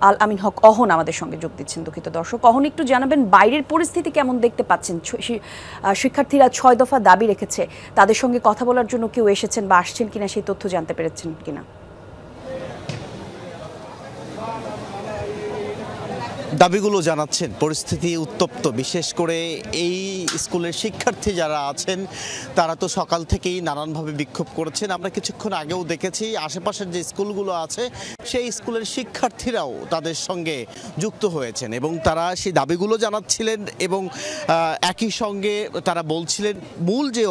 আল আমিন হক অহন আমাদের সঙ্গে যোগ দিচ্ছেন। দুঃখিত দর্শক, অহন একটু জানাবেন বাইরের পরিস্থিতি কেমন দেখতে পাচ্ছেন? শিক্ষার্থীরা 6 দফা দাবি রেখেছে, তাদের সঙ্গে কথা বলার জন্য কেউ এসেছেন বা আসছেন কিনা সেই তথ্য জানতে পেরেছেন কিনা? দাবিগুলো জানাচ্ছেন, পরিস্থিতি উত্তপ্ত। বিশেষ করে এই স্কুলের শিক্ষার্থী যারা আছেন তারা তো সকাল থেকেই নানানভাবে বিক্ষোভ করেছেন। আমরা কিছুক্ষণ আগেও দেখেছি আশেপাশের যে স্কুলগুলো আছে সেই স্কুলের শিক্ষার্থীরাও তাদের সঙ্গে যুক্ত হয়েছেন এবং তারা সেই দাবিগুলো জানাচ্ছিলেন এবং একই সঙ্গে তারা বলছিলেন, মূল যে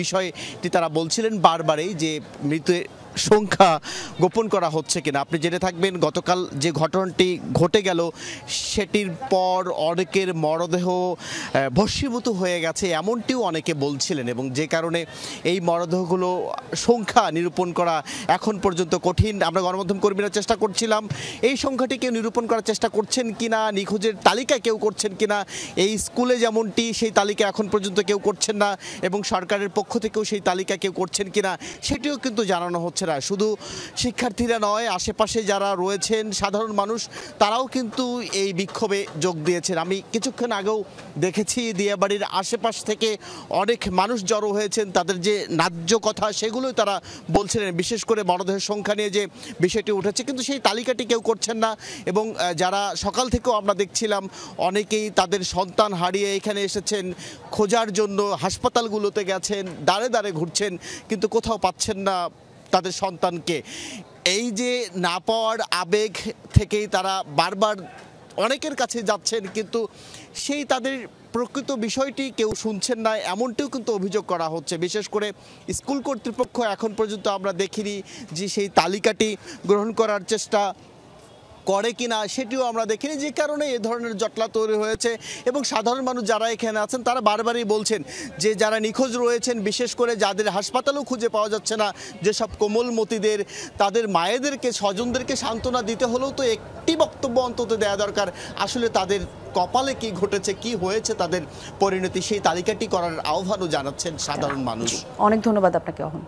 বিষয়টি তারা বলছিলেন বারবারই, যে মৃতের সংখ্যা গোপন করা হচ্ছে কিনা। আপনি জেনে থাকবেন গতকাল যে ঘটনাটি ঘটে গেল সেটির পর অনেকের মরদেহ ভস্মীভূত হয়ে গেছে এমনটিও অনেকে বলছিলেন এবং যে কারণে এই মরদেহগুলো সংখ্যা নিরূপণ করা এখন পর্যন্ত কঠিন। আমরা গণমাধ্যম কর্মীরা চেষ্টা করছিলাম এই সংখ্যাটি কেউ নিরূপণ করার চেষ্টা করছেন কিনা, নিখোঁজের তালিকা কেউ করছেন কিনা। এই স্কুলে যেমনটি সেই তালিকা এখন পর্যন্ত কেউ করছেন না এবং সরকারের পক্ষ থেকেও সেই তালিকা কেউ করছেন কিনা সেটিও কিন্তু জানানো হচ্ছে না। শুধু শিক্ষার্থীরা নয়, আশেপাশে যারা রয়েছেন সাধারণ মানুষ তারাও কিন্তু এই বিক্ষোভে যোগ দিয়েছেন। আমি কিছুক্ষণ আগেও দেখেছি দিয়াবাড়ির আশেপাশ থেকে অনেক মানুষ জড়ো হয়েছেন, তাদের যে ন্যায্য কথা সেগুলোই তারা বলছিলেন। বিশেষ করে মরদেহের সংখ্যা নিয়ে যে বিষয়টি উঠেছে, কিন্তু সেই তালিকাটি কেউ করছেন না এবং যারা সকাল থেকেও আমরা দেখছিলাম অনেকেই তাদের সন্তান হারিয়ে এখানে এসেছেন খোঁজার জন্য, হাসপাতালগুলোতে গেছেন, দাঁড়ে দাঁড়ে ঘুরছেন কিন্তু কোথাও পাচ্ছেন না তাদের সন্তানকে। এই যে না পাওয়ার আবেগ থেকেই তারা বারবার অনেকের কাছে যাচ্ছেন, কিন্তু সেই তাদের প্রকৃত বিষয়টি কেউ শুনছেন না এমনটিও কিন্তু অভিযোগ করা হচ্ছে। বিশেষ করে স্কুল কর্তৃপক্ষ এখন পর্যন্ত আমরা দেখিনি যে সেই তালিকাটি গ্রহণ করার চেষ্টা করে কিনা সেটিও আমরা দেখিনি, যে কারণে এ ধরনের জটলা তৈরি হয়েছে। এবং সাধারণ মানুষ যারা এখানে আছেন তারা বারবারই বলছেন যে যারা নিখোঁজ রয়েছেন, বিশেষ করে যাদের হাসপাতালেও খুঁজে পাওয়া যাচ্ছে না, যেসব কোমলমতিদের, তাদের মায়েদেরকে, স্বজনদেরকে সান্ত্বনা দিতে হলেও তো একটি বক্তব্য অন্তত দেওয়া দরকার। আসলে তাদের কপালে কি ঘটেছে, কি হয়েছে তাদের পরিণতি, সেই তালিকাটি করার আহ্বানও জানাচ্ছেন সাধারণ মানুষ। অনেক ধন্যবাদ আপনাকে অহন।